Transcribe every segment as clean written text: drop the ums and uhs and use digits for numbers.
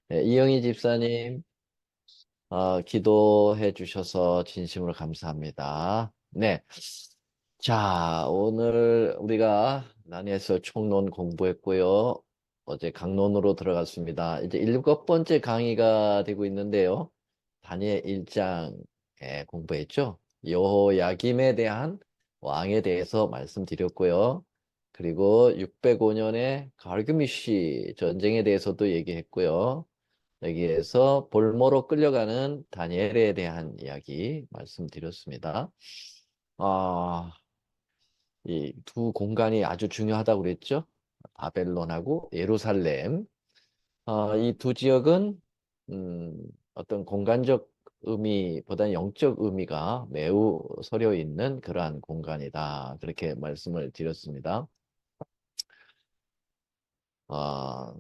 네, 이영희 집사님, 기도해 주셔서 진심으로 감사합니다. 네. 자, 오늘 우리가 난해서 총론 공부했고요. 어제 강론으로 들어갔습니다. 이제 일곱 번째 강의가 되고 있는데요. 다니엘 1장 공부했죠. 여호야김에 대한 왕에 대해서 말씀드렸고요. 그리고 605년의 갈그미시 전쟁에 대해서도 얘기했고요. 여기에서 볼모로 끌려가는 다니엘에 대한 이야기 말씀드렸습니다. 아, 이 두 공간이 아주 중요하다고 그랬죠? 바벨론하고 예루살렘. 이 두 지역은 어떤 공간적 의미보다는 영적 의미가 매우 서려 있는 그러한 공간이다. 그렇게 말씀을 드렸습니다. 아,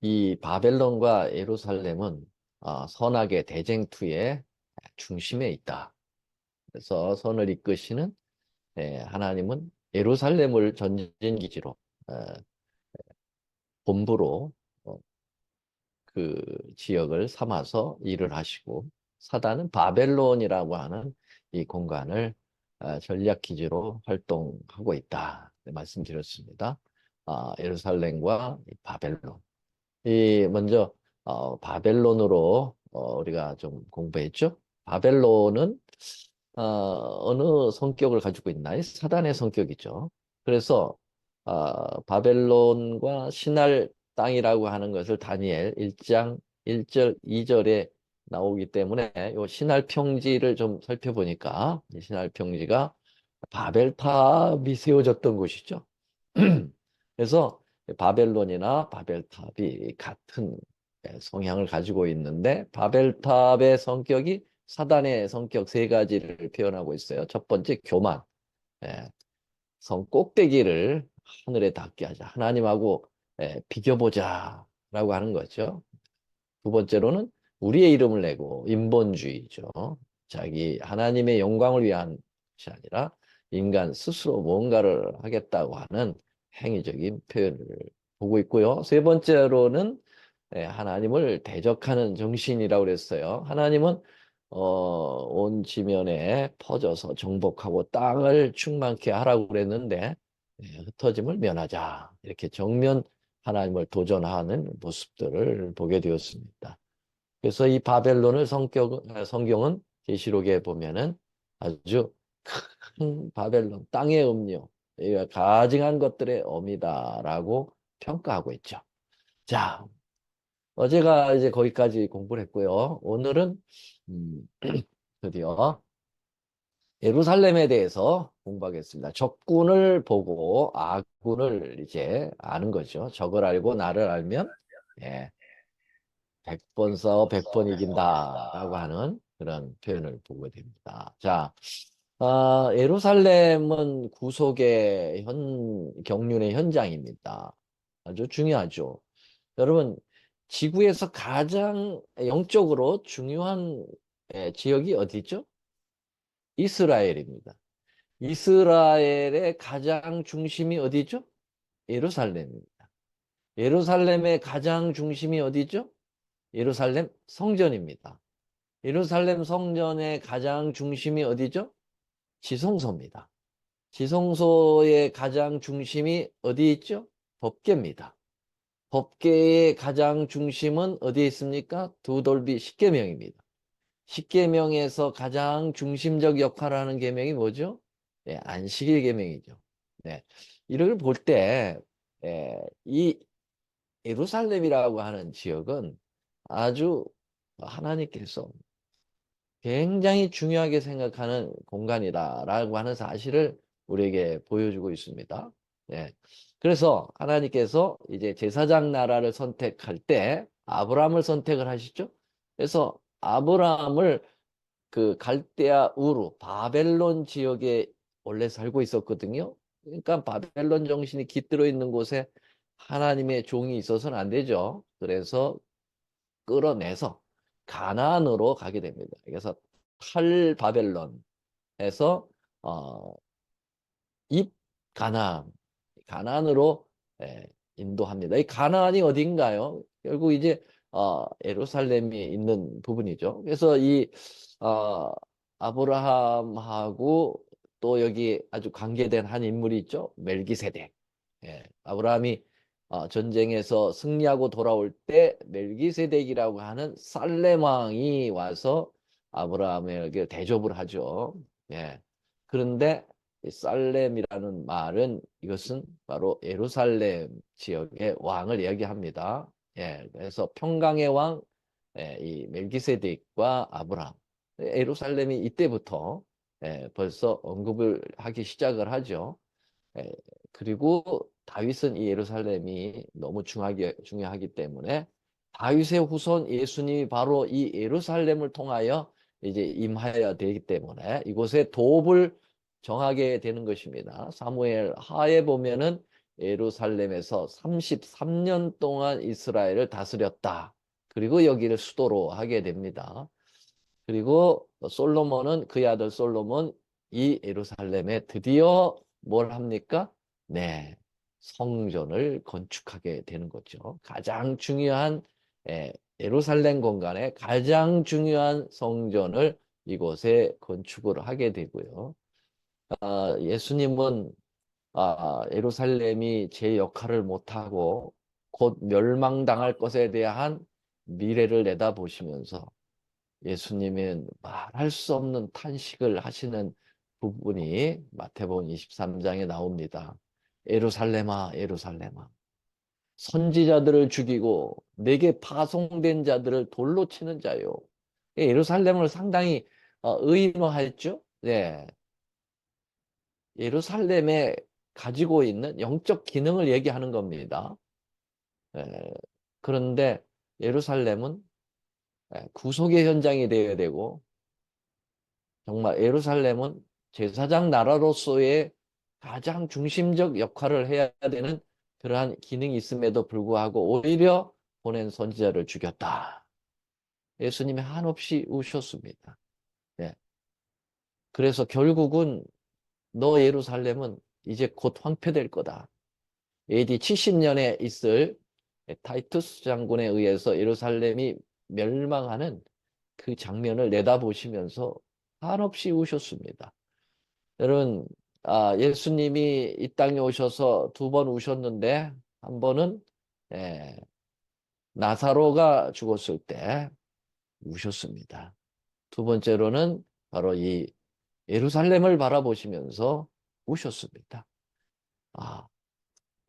이 바벨론과 예루살렘은 선악의 대쟁투의 중심에 있다. 그래서 선을 이끄시는 하나님은 예루살렘을 전진기지로 본부로 그 지역을 삼아서 일을 하시고 사단은 바벨론이라고 하는 이 공간을 전략기지로 활동하고 있다. 네, 말씀드렸습니다. 예루살렘과 이 바벨론. 이 먼저 바벨론으로 우리가 좀 공부했죠. 바벨론은 어느 성격을 가지고 있나요? 사단의 성격이죠. 그래서 바벨론과 신할 땅이라고 하는 것을 다니엘 1장 1절, 2절에 나오기 때문에 이 신할 평지를 좀 살펴보니까 이 신할 평지가 바벨탑이 세워졌던 곳이죠. 그래서 바벨론이나 바벨탑이 같은 성향을 가지고 있는데 바벨탑의 성격이 사단의 성격 세 가지를 표현하고 있어요. 첫 번째 교만, 예, 성 꼭대기를 하늘에 닿게 하자. 하나님하고 비교보자라고 하는 거죠. 두 번째로는 우리의 이름을 내고 인본주의죠. 자기 하나님의 영광을 위한 것이 아니라 인간 스스로 뭔가를 하겠다고 하는 행위적인 표현을 보고 있고요. 세 번째로는 하나님을 대적하는 정신이라고 그랬어요. 하나님은 온 지면에 퍼져서 정복하고 땅을 충만케 하라고 그랬는데 흩어짐을 면하자. 이렇게 정면 하나님을 도전하는 모습들을 보게 되었습니다. 그래서 이 바벨론을 성경은 계시록에 보면은 아주 큰 바벨론, 땅의 음료, 이 가증한 것들의 어미다라고 평가하고 있죠. 자, 어제가 이제 거기까지 공부를 했고요. 오늘은 음, 드디어 예루살렘에 대해서 공부하겠습니다. 적군을 보고 아군을 이제 아는 거죠. 적을 알고 나를 알면 예, 100번 싸워 100번 이긴다라고 하는 그런 표현을 보게 됩니다. 자, 예루살렘은 구속의 경륜의 현장입니다. 아주 중요하죠. 여러분, 지구에서 가장 영적으로 중요한 지역이 어디죠? 이스라엘입니다. 이스라엘의 가장 중심이 어디죠? 예루살렘입니다. 예루살렘의 가장 중심이 어디죠? 예루살렘 성전입니다. 예루살렘 성전의 가장 중심이 어디죠? 지성소입니다. 지성소의 가장 중심이 어디 있죠? 법궤입니다. 법궤의 가장 중심은 어디에 있습니까? 두돌비 십계명입니다. 십계명에서 가장 중심적 역할을 하는 계명이 뭐죠? 네, 안식일 계명이죠. 네, 이를 볼 때, 이 예루살렘이라고 하는 지역은 아주 하나님께서 굉장히 중요하게 생각하는 공간이다라고 하는 사실을 우리에게 보여주고 있습니다. 예. 그래서 하나님께서 이제 제사장 나라를 선택할 때 아브라함을 선택을 하시죠. 그래서 아브라함을 그 갈대아 우르 바벨론 지역에 원래 살고 있었거든요. 그러니까 바벨론 정신이 깃들어 있는 곳에 하나님의 종이 있어서는 안 되죠. 그래서 끌어내서 가나안으로 가게 됩니다. 그래서 탈바벨론에서 어, 입가나안 가나안으로 인도합니다. 이 가나안이 어딘가요? 결국 이제 예루살렘이 있는 부분이죠. 그래서 이 어, 아브라함하고 또 여기 아주 관계된 한 인물이 있죠. 멜기세덱. 예, 아브라함이 전쟁에서 승리하고 돌아올 때 멜기세덱이라고 하는 살렘 왕이 와서 아브라함에게 대접을 하죠. 예. 그런데 이 살렘이라는 말은 이것은 바로 예루살렘 지역의 왕을 이야기합니다. 예, 그래서 평강의 왕, 예, 이 멜기세덱과 아브라함, 예루살렘이 이때부터 벌써 언급을 하기 시작을 하죠. 예, 그리고 다윗은 이 예루살렘이 너무 중요하기 때문에 다윗의 후손 예수님이 바로 이 예루살렘을 통하여 이제 임하여야 되기 때문에 이곳에 도읍을 정하게 되는 것입니다. 사무엘 하에 보면은 예루살렘에서 33년 동안 이스라엘을 다스렸다. 그리고 여기를 수도로 하게 됩니다. 그리고 솔로몬은 그의 아들 솔로몬 이 예루살렘에 드디어 뭘 합니까? 네, 성전을 건축하게 되는 거죠. 가장 중요한 예루살렘 공간에 가장 중요한 성전을 이곳에 건축을 하게 되고요. 예수님은 예루살렘이 제 역할을 못하고 곧 멸망당할 것에 대한 미래를 내다보시면서 예수님은 말할 수 없는 탄식을 하시는 부분이 마태복음 23장에 나옵니다. 예루살렘아, 예루살렘아. 선지자들을 죽이고 내게 파송된 자들을 돌로 치는 자요. 예루살렘을 상당히 의인화했죠. 네. 예루살렘에 가지고 있는 영적 기능을 얘기하는 겁니다. 예, 그런데 예루살렘은 구속의 현장이 되어야 되고 정말 예루살렘은 제사장 나라로서의 가장 중심적 역할을 해야 되는 그러한 기능이 있음에도 불구하고 오히려 보낸 선지자를 죽였다. 예수님이 한없이 우셨습니다. 예. 그래서 결국은 너 예루살렘은 이제 곧 황폐될 거다. AD 70년에 있을 타이투스 장군에 의해서 예루살렘이 멸망하는 그 장면을 내다보시면서 한없이 우셨습니다. 여러분, 예수님이 이 땅에 오셔서 두 번 우셨는데 한 번은 예, 나사로가 죽었을 때 우셨습니다. 두 번째로는 바로 이 예루살렘을 바라보시면서 우셨습니다. 아,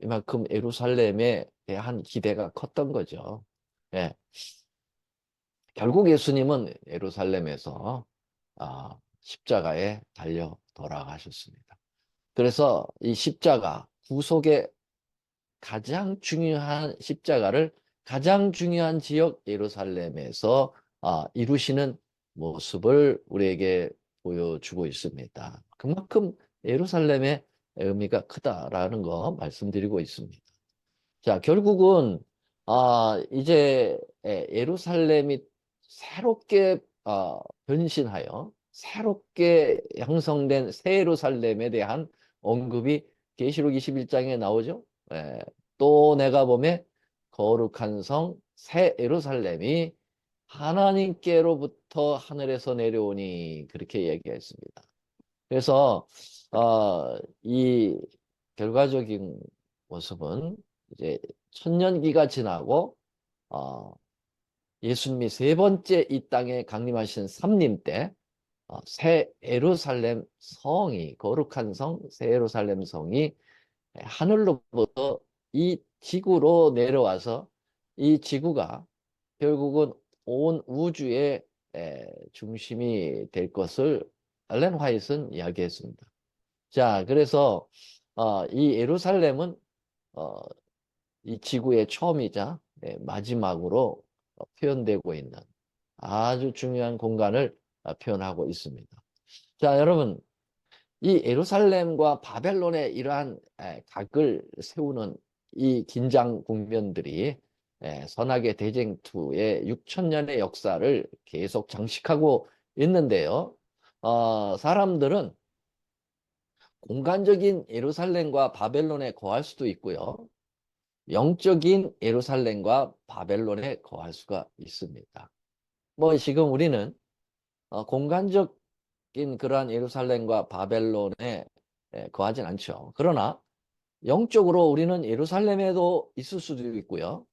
이만큼 예루살렘에 대한 기대가 컸던 거죠. 예, 결국 예수님은 예루살렘에서 십자가에 달려 돌아가셨습니다. 그래서 이 십자가, 구속의 가장 중요한 십자가를 가장 중요한 지역 예루살렘에서 이루시는 모습을 우리에게 보여주고 있습니다. 그만큼 예루살렘의 의미가 크다라는 거 말씀드리고 있습니다. 자, 결국은 이제 예루살렘이 새롭게 변신하여 새롭게 형성된 새 예루살렘에 대한 언급이 계시록 21장에 나오죠. 또 내가 보면 거룩한 성 새 예루살렘이 하나님께로부터 하늘에서 내려오니 그렇게 얘기했습니다. 그래서 이 결과적인 모습은 이제 천년기가 지나고 예수님이 세 번째 이 땅에 강림하신 삼림 때 새 예루살렘 성이 거룩한 성 새 예루살렘 성이 하늘로부터 이 지구로 내려와서 이 지구가 결국은 온 우주의 중심이 될 것을 알렌 화이트는 이야기했습니다. 자, 그래서 이 예루살렘은 어, 이 지구의 처음이자 마지막으로 표현되고 있는 아주 중요한 공간을 표현하고 있습니다. 자, 여러분, 이 예루살렘과 바벨론의 이러한 각을 세우는 이 긴장 국면들이 선악의 대쟁투의 6천년의 역사를 계속 장식하고 있는데요. 사람들은 공간적인 예루살렘과 바벨론에 거할 수도 있고요. 영적인 예루살렘과 바벨론에 거할 수가 있습니다. 뭐 지금 우리는 공간적인 그러한 예루살렘과 바벨론에 거하진 않죠. 그러나 영적으로 우리는 예루살렘에도 있을 수도 있고요.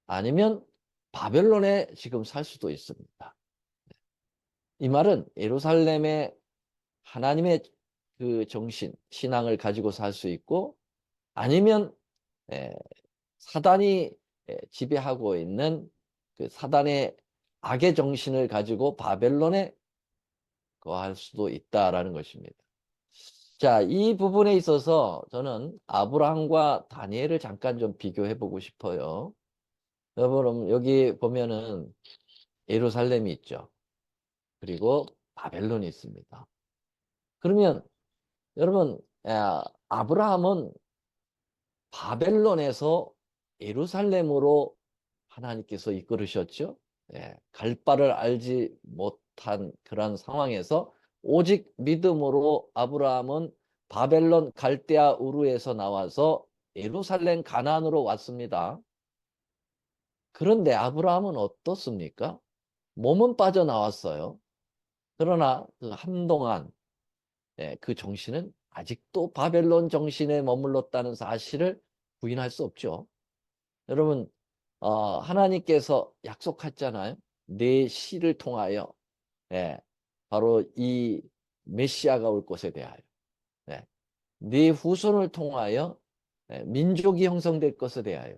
아니면 바벨론에 지금 살 수도 있습니다. 이 말은 예루살렘에 하나님의 그 정신, 신앙을 가지고 살 수 있고, 아니면 에, 사단이 지배하고 있는 그 사단의 악의 정신을 가지고 바벨론에 거할 수도 있다라는 것입니다. 자, 이 부분에 있어서 저는 아브라함과 다니엘을 잠깐 좀 비교해 보고 싶어요. 여러분, 여기 보면은 예루살렘이 있죠. 그리고 바벨론이 있습니다. 그러면 여러분, 아브라함은 바벨론에서 예루살렘으로 하나님께서 이끌으셨죠. 갈 바를 알지 못한 그런 상황에서 오직 믿음으로 아브라함은 바벨론 갈대아 우르에서 나와서 예루살렘 가나안으로 왔습니다. 그런데 아브라함은 어떻습니까? 몸은 빠져나왔어요. 그러나 그 한동안 그 정신은 아직도 바벨론 정신에 머물렀다는 사실을 부인할 수 없죠. 여러분, 하나님께서 약속했잖아요. 내 씨를 통하여, 예, 바로 이 메시아가 올 것에 대하여, 예, 네 후손을 통하여 민족이 형성될 것에 대하여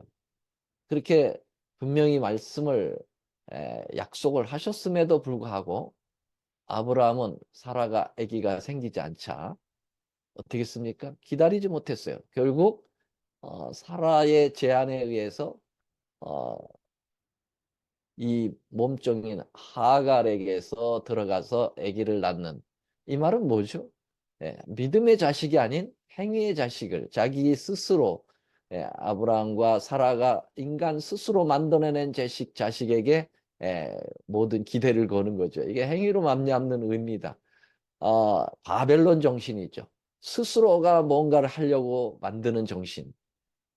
그렇게 분명히 말씀을 약속을 하셨음에도 불구하고 아브라함은 사라가 아기가 생기지 않자 어떻게 했습니까? 기다리지 못했어요. 결국 사라의 제안에 의해서 어, 이 몸종인 하갈에게서 들어가서 아기를 낳는, 이 말은 뭐죠? 믿음의 자식이 아닌 행위의 자식을 자기 스스로, 아브라함과 사라가 인간 스스로 만들어낸 자식에게 모든 기대를 거는 거죠. 이게 행위로 말미암는 의미다. 바벨론 정신이죠. 스스로가 뭔가를 하려고 만드는 정신.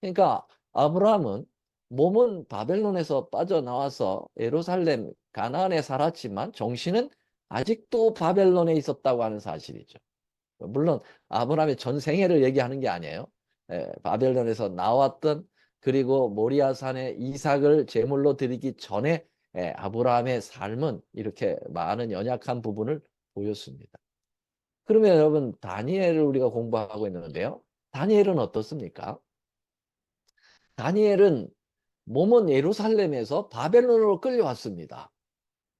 그러니까 아브라함은 몸은 바벨론에서 빠져나와서 예루살렘 가나안에 살았지만 정신은 아직도 바벨론에 있었다고 하는 사실이죠. 물론 아브라함의 전 생애를 얘기하는 게 아니에요. 바벨론에서 나왔던, 그리고 모리아산에 이삭을 제물로 드리기 전에 아브라함의 삶은 이렇게 많은 연약한 부분을 보였습니다. 그러면 여러분, 다니엘을 우리가 공부하고 있는데요. 다니엘은 어떻습니까? 다니엘은 몸은 예루살렘에서 바벨론으로 끌려왔습니다.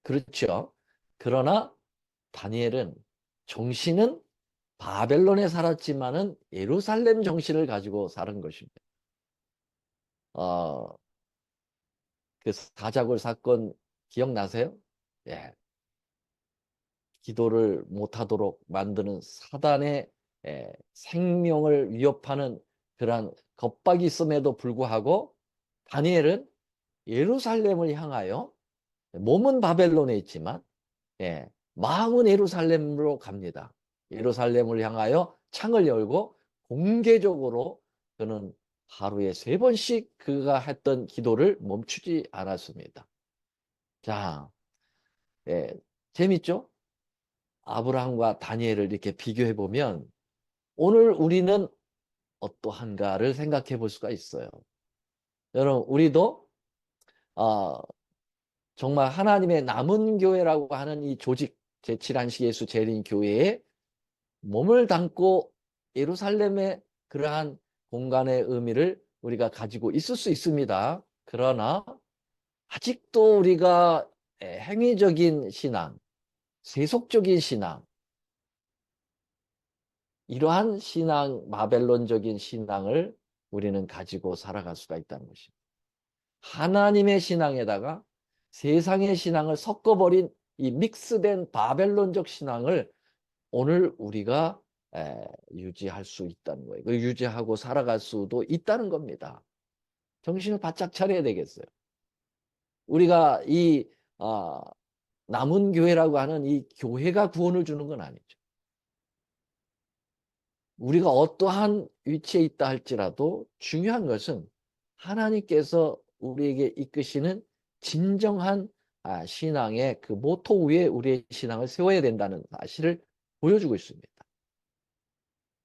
그렇죠? 그러나 다니엘은 정신은 바벨론에 살았지만은 예루살렘 정신을 가지고 사는 것입니다. 어, 그 사자굴 사건 기억나세요? 예. 기도를 못하도록 만드는 사단의 생명을 위협하는 그러한 겁박이 있음에도 불구하고 다니엘은 예루살렘을 향하여, 몸은 바벨론에 있지만 마음은 예루살렘으로 갑니다. 예루살렘을 향하여 창을 열고 공개적으로 그는 하루에 3번씩 그가 했던 기도를 멈추지 않았습니다. 자, 예, 재밌죠? 아브라함과 다니엘을 이렇게 비교해 보면 오늘 우리는 어떠한가를 생각해 볼 수가 있어요. 여러분, 우리도 어, 정말 하나님의 남은 교회라고 하는 이 조직, 제7안식 예수 재림 교회에 몸을 담고 예루살렘의 그러한 공간의 의미를 우리가 가지고 있을 수 있습니다. 그러나 아직도 우리가 행위적인 신앙, 세속적인 신앙, 이러한 신앙, 바벨론적인 신앙을 우리는 가지고 살아갈 수가 있다는 것입니다. 하나님의 신앙에다가 세상의 신앙을 섞어버린 이 믹스된 바벨론적 신앙을 오늘 우리가 유지할 수 있다는 거예요. 유지하고 살아갈 수도 있다는 겁니다. 정신을 바짝 차려야 되겠어요. 우리가 이 남은 교회라고 하는 이 교회가 구원을 주는 건 아니죠. 우리가 어떠한 위치에 있다 할지라도 중요한 것은 하나님께서 우리에게 이끄시는 진정한 신앙의 그 모토 위에 우리의 신앙을 세워야 된다는 사실을 보여주고 있습니다.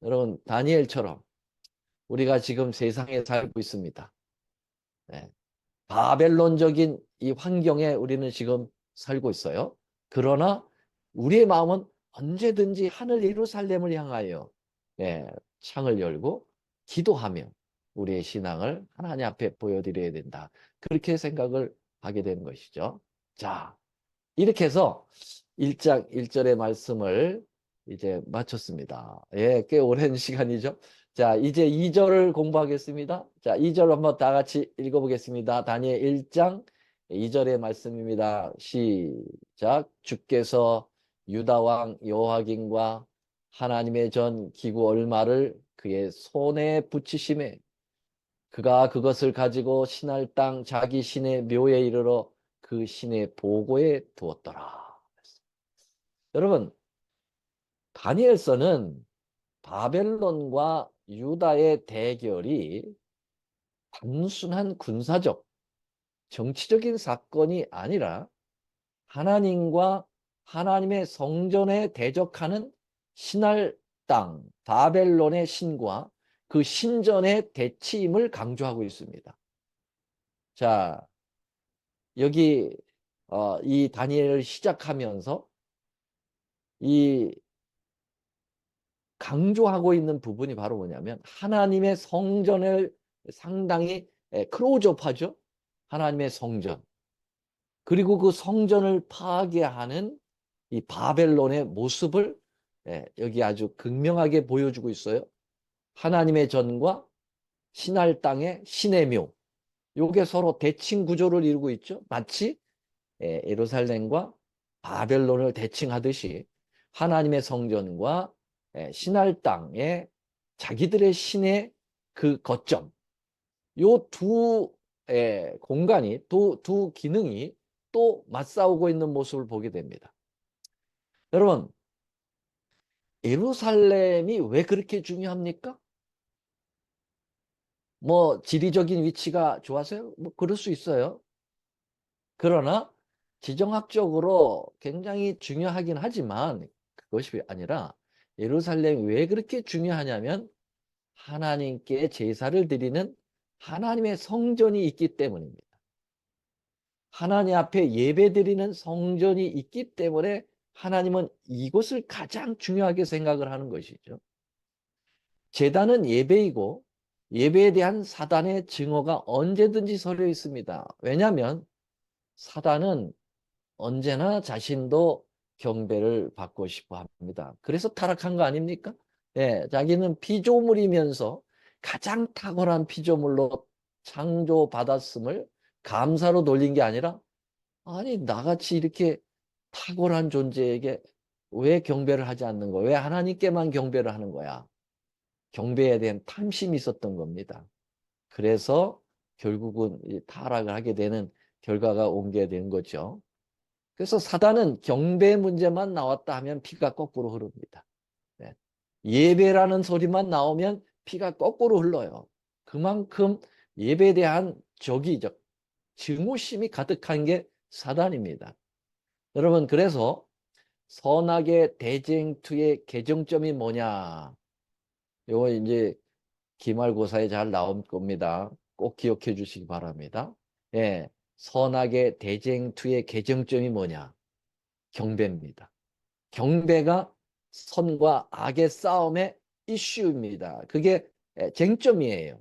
여러분, 다니엘처럼 우리가 지금 세상에 살고 있습니다. 네. 바벨론적인 이 환경에 우리는 지금 살고 있어요. 그러나 우리의 마음은 언제든지 하늘 예루살렘을 향하여 창을 열고 기도하며 우리의 신앙을 하나님 앞에 보여드려야 된다. 그렇게 생각을 하게 되는 것이죠. 자, 이렇게 해서 1장 1절의 말씀을 이제 마쳤습니다. 예, 꽤 오랜 시간이죠. 자, 이제 2절을 공부하겠습니다. 자, 2절 한번 다 같이 읽어보겠습니다. 다니엘 1장 2절의 말씀입니다. 시작. 주께서 유다 왕 여호야긴과 하나님의 전 기구 얼마를 그의 손에 붙이심에 그가 그것을 가지고 신할 땅 자기 신의 묘에 이르러 그 신의 보고에 두었더라. 여러분, 다니엘서는 바벨론과 유다의 대결이 단순한 군사적, 정치적인 사건이 아니라 하나님과 하나님의 성전에 대적하는 신할 땅, 바벨론의 신과 그 신전의 대치임을 강조하고 있습니다. 자, 여기 이 다니엘을 시작하면서 이 강조하고 있는 부분이 바로 뭐냐면 하나님의 성전을 상당히 클로즈업하죠. 하나님의 성전. 그리고 그 성전을 파괴하는 이 바벨론의 모습을 여기 아주 극명하게 보여주고 있어요. 하나님의 전과 신할 땅의 신의 묘. 요게 서로 대칭 구조를 이루고 있죠. 마치 예루살렘과 바벨론을 대칭하듯이 하나님의 성전과 신할 땅의 자기들의 신의 그 거점, 요 두 공간이 두 기능이 또 맞싸우고 있는 모습을 보게 됩니다. 여러분, 예루살렘이 왜 그렇게 중요합니까? 뭐 지리적인 위치가 좋아서요? 뭐 그럴 수 있어요. 그러나 지정학적으로 굉장히 중요하긴 하지만 그것이 아니라 예루살렘이 왜 그렇게 중요하냐면 하나님께 제사를 드리는 하나님의 성전이 있기 때문입니다. 하나님 앞에 예배드리는 성전이 있기 때문에 하나님은 이곳을 가장 중요하게 생각을 하는 것이죠. 제단은 예배이고 예배에 대한 사단의 증오가 언제든지 서려 있습니다. 왜냐하면 사단은 언제나 자신도 경배를 받고 싶어 합니다. 그래서 타락한 거 아닙니까? 예, 자기는 피조물이면서 가장 탁월한 피조물로 창조받았음을 감사로 돌린 게 아니라 아니 나같이 이렇게 탁월한 존재에게 왜 경배를 하지 않는 거야? 왜 하나님께만 경배를 하는 거야? 경배에 대한 탐심이 있었던 겁니다. 그래서 결국은 타락을 하게 되는 결과가 옮게 된 거죠. 그래서 사단은 경배 문제만 나왔다 하면 피가 거꾸로 흐릅니다. 네. 예배라는 소리만 나오면 피가 거꾸로 흘러요. 그만큼 예배에 대한 적이적, 증오심이 가득한 게 사단입니다. 여러분, 그래서 선악의 대쟁투의 개정점이 뭐냐? 이거 이제 기말고사에 잘 나올 겁니다. 꼭 기억해 주시기 바랍니다. 예, 선악의 대쟁투의 개정점이 뭐냐? 경배입니다. 경배가 선과 악의 싸움의 이슈입니다. 그게 쟁점이에요.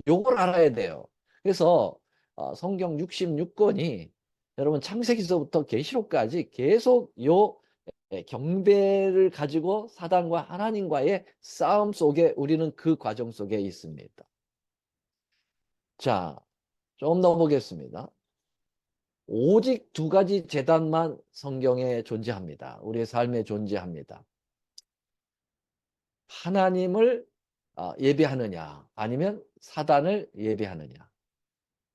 요걸 알아야 돼요. 그래서 성경 66권이 여러분 창세기서부터 계시록까지 계속 요 경배를 가지고 사단과 하나님과의 싸움 속에 우리는 그 과정 속에 있습니다. 자, 좀 더 보겠습니다. 오직 두 가지 재단만 성경에 존재합니다. 우리의 삶에 존재합니다. 하나님을 예배하느냐 아니면 사단을 예배하느냐.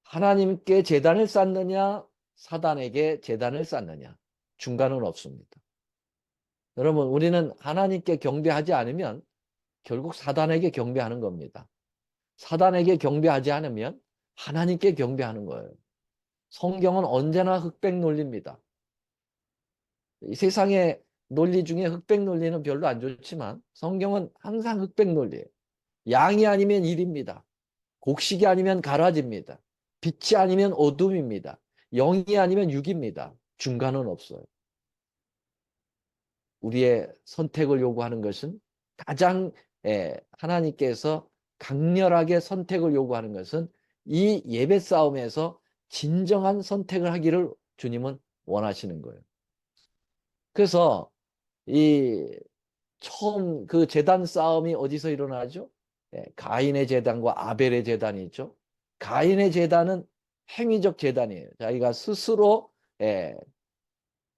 하나님께 제단을 쌓느냐 사단에게 제단을 쌓느냐. 중간은 없습니다. 여러분, 우리는 하나님께 경배하지 않으면 결국 사단에게 경배하는 겁니다. 사단에게 경배하지 않으면 하나님께 경배하는 거예요. 성경은 언제나 흑백 논리입니다. 이 세상의 논리 중에 흑백 논리는 별로 안 좋지만 성경은 항상 흑백 논리예요. 양이 아니면 일입니다. 곡식이 아니면 가라지입니다. 빛이 아니면 어둠입니다. 영이 아니면 육입니다. 중간은 없어요. 우리의 선택을 요구하는 것은 가장 하나님께서 강렬하게 선택을 요구하는 것은 이 예배 싸움에서 진정한 선택을 하기를 주님은 원하시는 거예요. 그래서 이 처음 그 제단 싸움이 어디서 일어나죠? 가인의 제단과 아벨의 제단이 있죠. 가인의 제단은 행위적 제단이에요. 자기가 스스로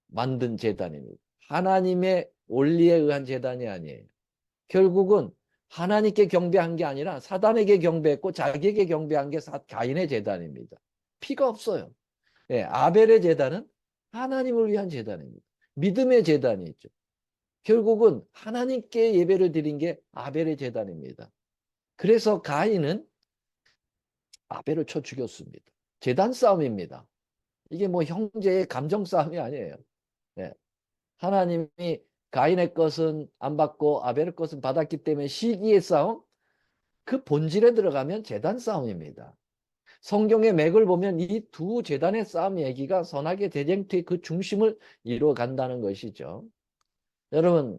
만든 제단입니다. 하나님의 원리에 의한 제단이 아니에요. 결국은 하나님께 경배한 게 아니라 사단에게 경배했고 자기에게 경배한 게 가인의 제단입니다. 피가 없어요. 아벨의 제단은 하나님을 위한 제단입니다. 믿음의 제단이 있죠. 결국은 하나님께 예배를 드린 게 아벨의 제단입니다. 그래서 가인은 아벨을 쳐 죽였습니다. 제단 싸움입니다. 이게 뭐 형제의 감정 싸움이 아니에요. 네. 하나님이 가인의 것은 안 받고 아벨의 것은 받았기 때문에 시기의 싸움, 그 본질에 들어가면 제단 싸움입니다. 성경의 맥을 보면 이 두 제단의 싸움 얘기가 선악의 대쟁투의 그 중심을 이루어 간다는 것이죠. 여러분,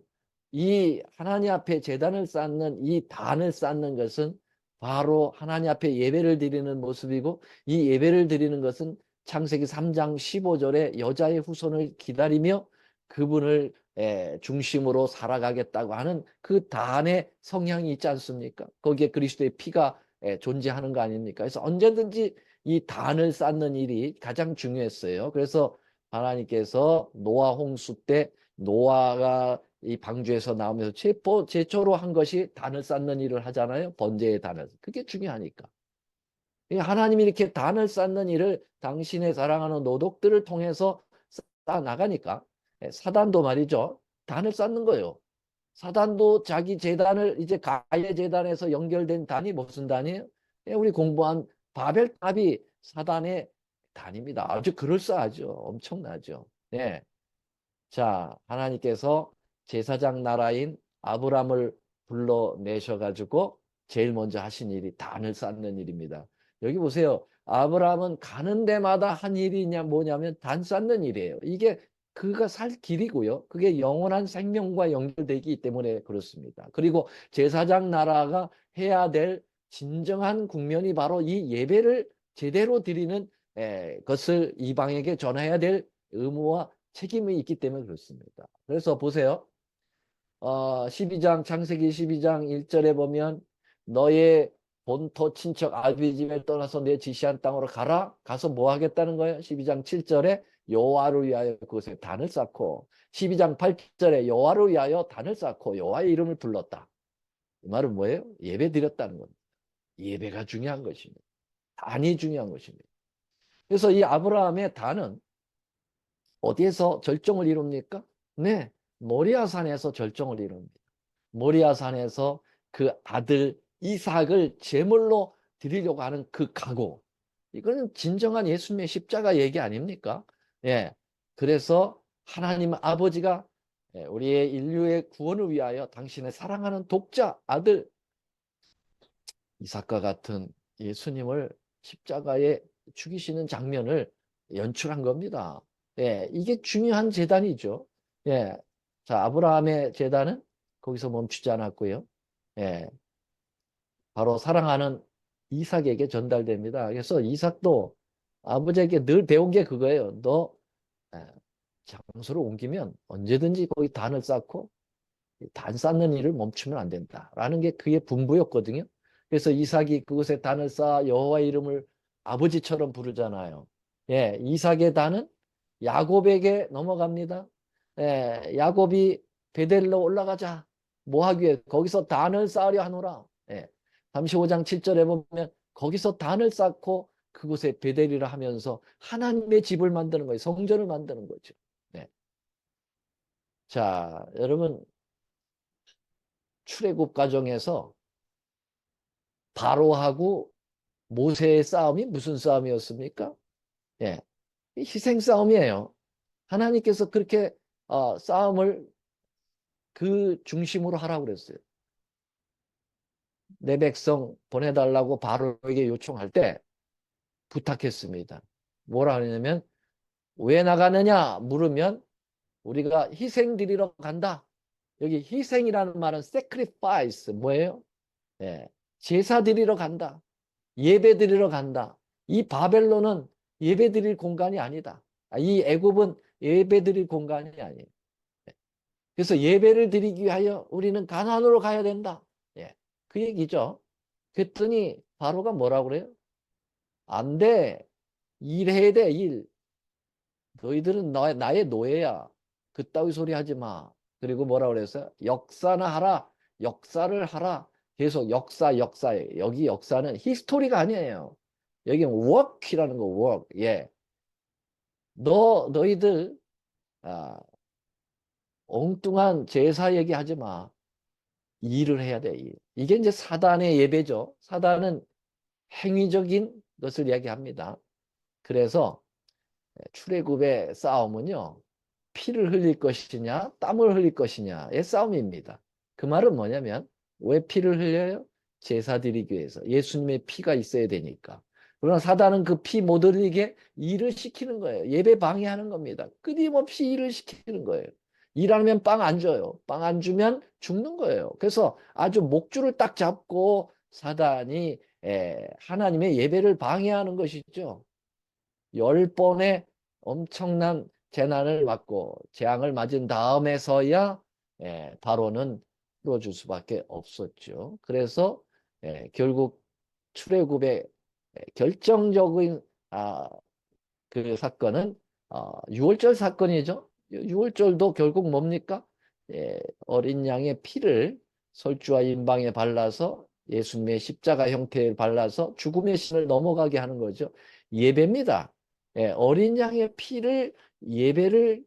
이 하나님 앞에 제단을 쌓는 이 단을 쌓는 것은 바로 하나님 앞에 예배를 드리는 모습이고, 이 예배를 드리는 것은 창세기 3장 15절에 여자의 후손을 기다리며 그분을 중심으로 살아가겠다고 하는 그 단의 성향이 있지 않습니까? 거기에 그리스도의 피가 존재하는 거 아닙니까? 그래서 언제든지 이 단을 쌓는 일이 가장 중요했어요. 그래서 하나님께서 노아 홍수 때 노아가 이 방주에서 나오면서 최초로 한 것이 단을 쌓는 일을 하잖아요. 번제의 단을. 그게 중요하니까. 하나님이 이렇게 단을 쌓는 일을 당신의 사랑하는 노독들을 통해서 쌓아 나가니까 사단도 말이죠. 단을 쌓는 거예요. 사단도 자기 재단을 이제 가해 재단에서 연결된 단이 무슨 단이에요? 우리 공부한 바벨탑이 사단의 단입니다. 아주 그럴싸하죠. 엄청나죠. 네. 자, 하나님께서 제사장 나라인 아브람을 불러내셔가지고 제일 먼저 하신 일이 단을 쌓는 일입니다. 여기 보세요. 아브람은 가는 데마다 한 일이냐 뭐냐면 단 쌓는 일이에요. 이게 그가 살 길이고요. 그게 영원한 생명과 연결되기 때문에 그렇습니다. 그리고 제사장 나라가 해야 될 진정한 국면이 바로 이 예배를 제대로 드리는 것을 이방에게 전해야 될 의무와 책임이 있기 때문에 그렇습니다. 그래서 보세요. 12장 창세기 12장 1절에 보면 너의 본토 친척 아비 집을 떠나서 내 지시한 땅으로 가라. 가서 뭐 하겠다는 거예요? 12장 7절에 여호와를 위하여 그곳에 단을 쌓고 12장 8절에 여호와를 위하여 단을 쌓고 여호와의 이름을 불렀다. 이 말은 뭐예요? 예배 드렸다는 겁니다. 예배가 중요한 것입니다. 단이 중요한 것입니다. 그래서 이 아브라함의 단은 어디에서 절정을 이룹니까? 네, 모리아산에서 절정을 이룹니다. 모리아산에서 그 아들 이삭을 제물로 드리려고 하는 그 각오. 이거는 진정한 예수님의 십자가 얘기 아닙니까? 예. 그래서 하나님 아버지가 우리의 인류의 구원을 위하여 당신의 사랑하는 독자 아들 이삭과 같은 예수님을 십자가에 죽이시는 장면을 연출한 겁니다. 예, 이게 중요한 재단이죠. 예, 자, 아브라함의 재단은 거기서 멈추지 않았고요. 예, 바로 사랑하는 이삭에게 전달됩니다. 그래서 이삭도 아버지에게 늘 배운 게 그거예요. 너 예, 장소를 옮기면 언제든지 거기 단을 쌓고 단 쌓는 일을 멈추면 안 된다라는 게 그의 분부였거든요. 그래서 이삭이 그곳에 단을 쌓아 여호와의 이름을 아버지처럼 부르잖아요. 예, 이삭의 단은 야곱에게 넘어갑니다. 예, 야곱이 베델로 올라가자. 뭐 하기 위해 거기서 단을 쌓으려 하노라. 예, 35장 7절에 보면 거기서 단을 쌓고 그곳에 베델이라 하면서 하나님의 집을 만드는 거예요. 성전을 만드는 거죠. 네. 자, 여러분 출애굽 과정에서 바로하고 모세의 싸움이 무슨 싸움이었습니까? 예, 희생 싸움이에요. 하나님께서 그렇게 싸움을 그 중심으로 하라고 그랬어요. 내 백성 보내달라고 바로에게 요청할 때 부탁했습니다. 뭐라 하냐면 왜 나가느냐 물으면 우리가 희생 드리러 간다. 여기 희생이라는 말은 sacrifice 뭐예요? 예, 제사 드리러 간다. 예배 드리러 간다. 이 바벨론은 예배 드릴 공간이 아니다. 이 애굽은 예배 드릴 공간이 아니에요. 그래서 예배를 드리기 위하여 우리는 가나안으로 가야 된다. 예, 그 얘기죠. 그랬더니 바로가 뭐라고 그래요? 안 돼. 일해야 돼, 일. 너희들은 나의 노예야. 그따위 소리 하지 마. 그리고 뭐라 그랬어요? 역사나 하라. 역사를 하라. 계속 역사에. 여기 역사는 히스토리가 아니에요. 여기는 work이라는 거, work. 예. 너희들, 아, 엉뚱한 제사 얘기하지 마. 일을 해야 돼, 일. 이게 이제 사단의 예배죠. 사단은 행위적인 것을 이야기합니다. 그래서 출애굽의 싸움은요. 피를 흘릴 것이냐 땀을 흘릴 것이냐의 싸움입니다. 그 말은 뭐냐면 왜 피를 흘려요? 제사 드리기 위해서. 예수님의 피가 있어야 되니까. 그러나 사단은 그 피 못 흘리게 일을 시키는 거예요. 예배 방해하는 겁니다. 끊임없이 일을 시키는 거예요. 일하면 빵 안 줘요. 빵 안 주면 죽는 거예요. 그래서 아주 목줄을 딱 잡고 사단이 하나님의 예배를 방해하는 것이죠. 10번의 엄청난 재난을 맞고 재앙을 맞은 다음에서야 바로는 풀어줄 수밖에 없었죠. 그래서 결국 출애굽의 결정적인 그 사건은 6월절 사건이죠. 6월절도 결국 뭡니까? 어린 양의 피를 설주와 인방에 발라서 예수님의 십자가 형태를 발라서 죽음의 신을 넘어가게 하는 거죠. 예배입니다. 어린 양의 피를 예배를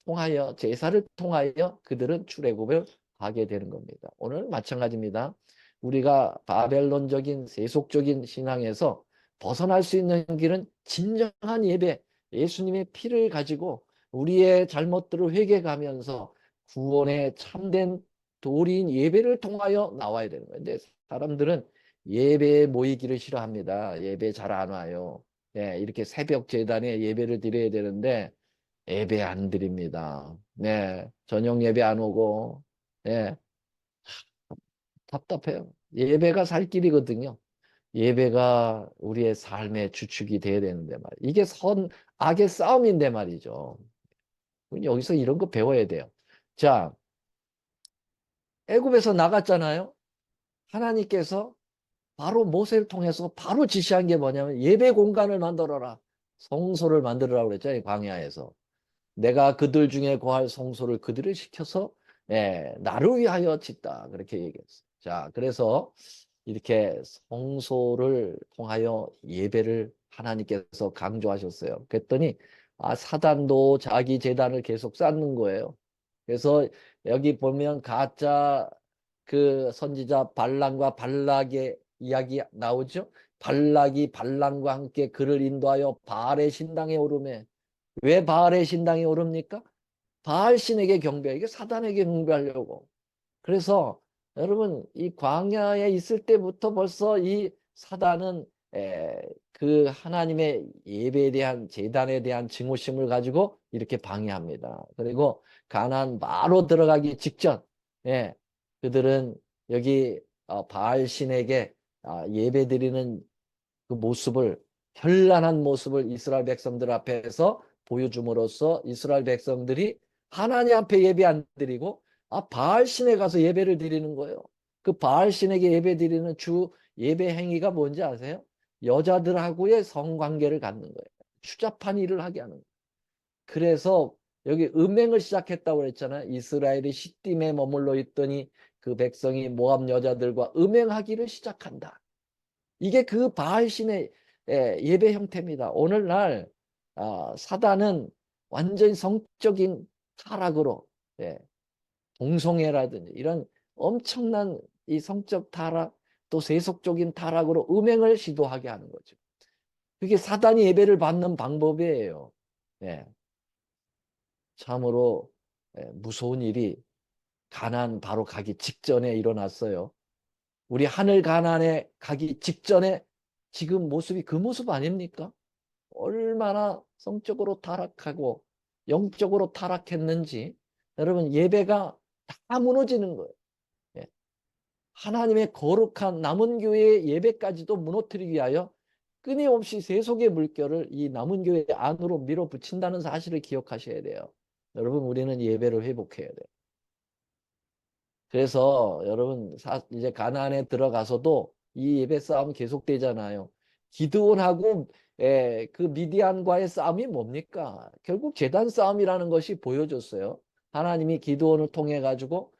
통하여 제사를 통하여 그들은 출애굽을 가게 되는 겁니다. 오늘 마찬가지입니다. 우리가 바벨론적인 세속적인 신앙에서 벗어날 수 있는 길은 진정한 예배, 예수님의 피를 가지고 우리의 잘못들을 회개하면서 구원의 참된 도리인 예배를 통하여 나와야 되는 거예요. 근데 사람들은 예배에 모이기를 싫어합니다. 예배 잘 안 와요. 네, 이렇게 새벽 재단에 예배를 드려야 되는데 예배 안 드립니다. 네, 저녁 예배 안 오고, 네, 답답해요. 예배가 살 길이거든요. 예배가 우리의 삶의 주축이 돼야 되는데 말이에요. 이게 악의 싸움인데 말이죠. 여기서 이런 거 배워야 돼요. 자, 애굽에서 나갔잖아요. 하나님께서 바로 모세를 통해서 바로 지시한 게 뭐냐면 예배 공간을 만들어라. 성소를 만들어라고 그랬죠. 광야에서. 내가 그들 중에 거할 성소를 그들을 시켜서 나를 위하여 짓다. 그렇게 얘기했어요. 자, 그래서 이렇게 성소를 통하여 예배를 하나님께서 강조하셨어요. 그랬더니 사단도 자기 제단을 계속 쌓는 거예요. 그래서 여기 보면 가짜 그 선지자 발람과 발락의 이야기 나오죠. 발락이 발람과 함께 그를 인도하여 바알의 신당에 오르매. 왜 바알의 신당에 오릅니까? 바알 신에게 경배, 이게 사단에게 경배하려고. 그래서 여러분 이 광야에 있을 때부터 벌써 이 사단은 그 하나님의 예배에 대한 제단에 대한 증오심을 가지고 이렇게 방해합니다. 그리고 가나안 바로 들어가기 직전 그들은 여기 바알 신에게 예배 드리는 그 모습을 현란한 모습을 이스라엘 백성들 앞에서 보여줌으로써 이스라엘 백성들이 하나님 앞에 예배 안 드리고 바알 신에 가서 예배를 드리는 거예요. 그 바알 신에게 예배 드리는 주 예배 행위가 뭔지 아세요? 여자들하고의 성관계를 갖는 거예요. 추잡한 일을 하게 하는 거예요. 그래서 여기 음행을 시작했다고 그랬잖아요. 이스라엘이 시딤에 머물러 있더니 그 백성이 모압 여자들과 음행하기를 시작한다. 이게 그 바알신의 예배 형태입니다. 오늘날 사단은 완전히 성적인 타락으로 동성애라든지 이런 엄청난 이 성적 타락, 또 세속적인 타락으로 음행을 시도하게 하는 거죠. 그게 사단이 예배를 받는 방법이에요. 예, 참으로 무서운 일이 가나안 바로 가기 직전에 일어났어요. 우리 하늘 가나안에 가기 직전에 지금 모습이 그 모습 아닙니까? 얼마나 성적으로 타락하고 영적으로 타락했는지 여러분 예배가 다 무너지는 거예요. 예. 하나님의 거룩한 남은 교회의 예배까지도 무너뜨리기 위하여 끊임없이 세속의 물결을 이 남은 교회 안으로 밀어붙인다는 사실을 기억하셔야 돼요. 여러분 우리는 예배를 회복해야 돼요. 그래서 여러분 이제 가나안에 들어가서도 이 예배 싸움 계속되잖아요. 기드온하고 그 미디안과의 싸움이 뭡니까? 결국 제단 싸움이라는 것이 보여줬어요. 하나님이 기드온을 통해 가지고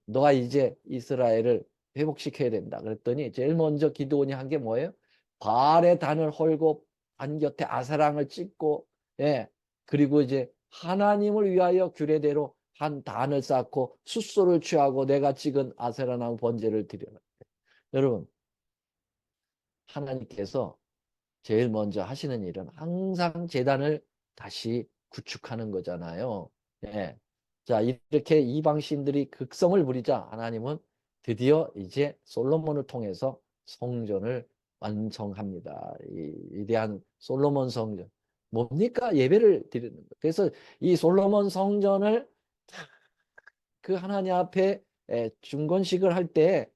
너가 이제 이스라엘을 회복시켜야 된다. 그랬더니 제일 먼저 기드온이 한 게 뭐예요? 바알의 단을 헐고 단 곁에 아사랑을 찍고 그리고 이제 하나님을 위하여 규례대로 한 단을 쌓고 숫소를 취하고 내가 찍은 아세라 나무 번제를 드려라. 여러분 하나님께서 제일 먼저 하시는 일은 항상 제단을 다시 구축하는 거잖아요. 예. 자, 이렇게 이방신들이 극성을 부리자 하나님은 드디어 이제 솔로몬을 통해서 성전을 완성합니다. 이 위대한 솔로몬 성전. 뭡니까? 예배를 드리는 거. 그래서 이 솔로몬 성전을 그 하나님 앞에 중건식을 할 때,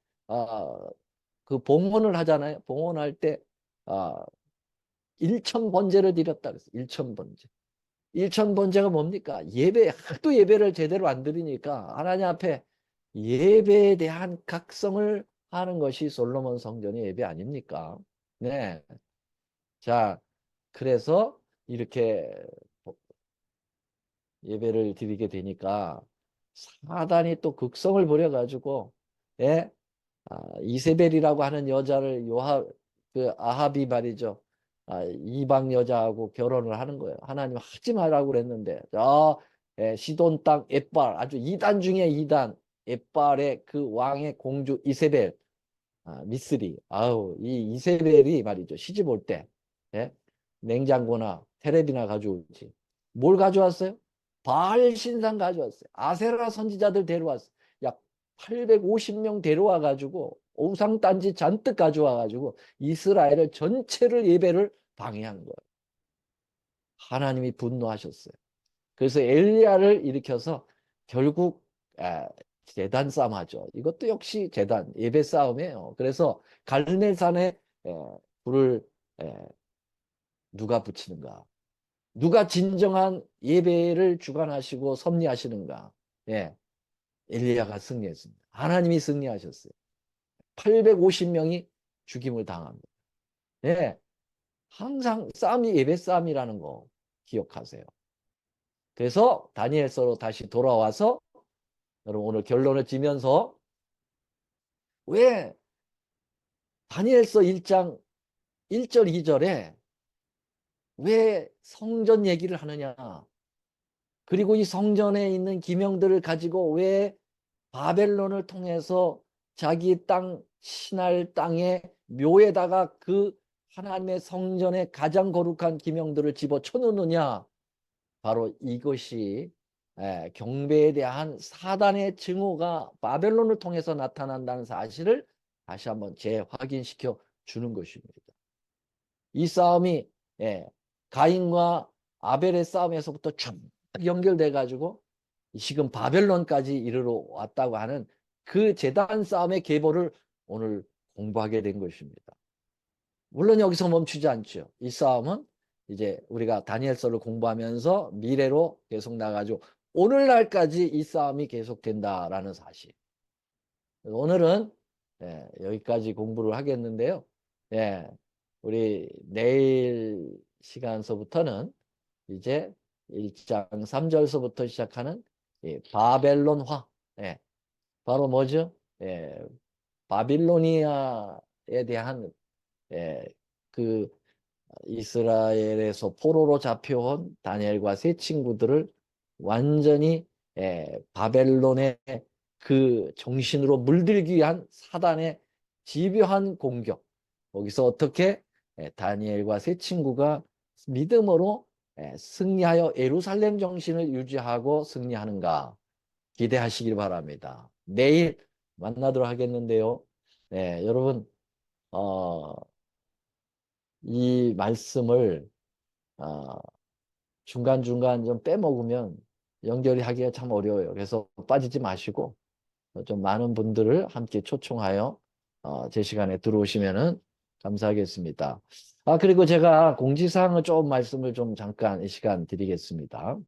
그 봉헌을 하잖아요. 봉헌할 때, 아, 1,000번제를 드렸다 그랬어요. 1,000번제. 1,000번제가 뭡니까? 예배, 하도 예배를 제대로 안 드리니까 하나님 앞에 예배에 대한 각성을 하는 것이 솔로몬 성전의 예배 아닙니까? 네. 자, 그래서 이렇게 예배를 드리게 되니까 사단이 또 극성을 부려가지고, 예? 이세벨이라고 하는 여자를 그 아합이 말이죠. 이방 여자하고 결혼을 하는 거예요. 하나님 하지 말라고 그랬는데, 시돈 땅 엣발, 아주 이단 중에 이단, 엣발의 그 왕의 공주 이세벨, 미스리. 아우, 이 이세벨이 말이죠. 시집 올 때, 예? 냉장고나 테레비나 가져오지. 뭘 가져왔어요? 바알 신상 가져왔어요. 아세라 선지자들 데려왔어요. 약 850명 데려와 가지고 우상단지 잔뜩 가져와 가지고 이스라엘을 전체를 예배를 방해한 거예요. 하나님이 분노하셨어요. 그래서 엘리야를 일으켜서 결국 제단 싸움 하죠. 이것도 역시 제단 예배 싸움이에요. 그래서 갈멜산에 불을 누가 붙이는가? 누가 진정한 예배를 주관하시고 섭리하시는가? 예, 엘리야가 승리했습니다. 하나님이 승리하셨어요. 850명이 죽임을 당합니다. 예, 항상 싸움이 예배 싸움이라는 거 기억하세요. 그래서 다니엘서로 다시 돌아와서 여러분 오늘 결론을 지면서 왜 다니엘서 1장 1절 2절에 왜 성전 얘기를 하느냐? 그리고 이 성전에 있는 기명들을 가지고 왜 바벨론을 통해서 자기 땅 신할 땅의 묘에다가 그 하나님의 성전에 가장 거룩한 기명들을 집어쳐 넣느냐? 바로 이것이 경배에 대한 사단의 증오가 바벨론을 통해서 나타난다는 사실을 다시 한번 재확인시켜 주는 것입니다. 이 싸움이 가인과 아벨의 싸움에서부터 쭉 연결돼 가지고 지금 바벨론까지 이르러 왔다고 하는 그 제단 싸움의 계보를 오늘 공부하게 된 것입니다. 물론 여기서 멈추지 않죠. 이 싸움은 이제 우리가 다니엘서를 공부하면서 미래로 계속 나가지고 오늘날까지 이 싸움이 계속된다라는 사실. 오늘은 여기까지 공부를 하겠는데요. 우리 내일 시간서부터는 이제 1장 3절서부터 시작하는 바벨론화. 바로 뭐죠? 바빌로니아에 대한 그 이스라엘에서 포로로 잡혀온 다니엘과 세 친구들을 완전히 바벨론의 그 정신으로 물들기 위한 사단의 집요한 공격. 거기서 어떻게 다니엘과 세 친구가 믿음으로 승리하여 예루살렘 정신을 유지하고 승리하는가 기대하시길 바랍니다. 내일 만나도록 하겠는데요. 네, 여러분 어, 이 말씀을 어, 중간중간 좀 빼먹으면 연결이 하기가 참 어려워요. 그래서 빠지지 마시고 좀 많은 분들을 함께 초청하여 제 시간에 들어오시면은 감사하겠습니다. 그리고 제가 공지사항을 좀 말씀을 좀 잠깐 이 시간 드리겠습니다.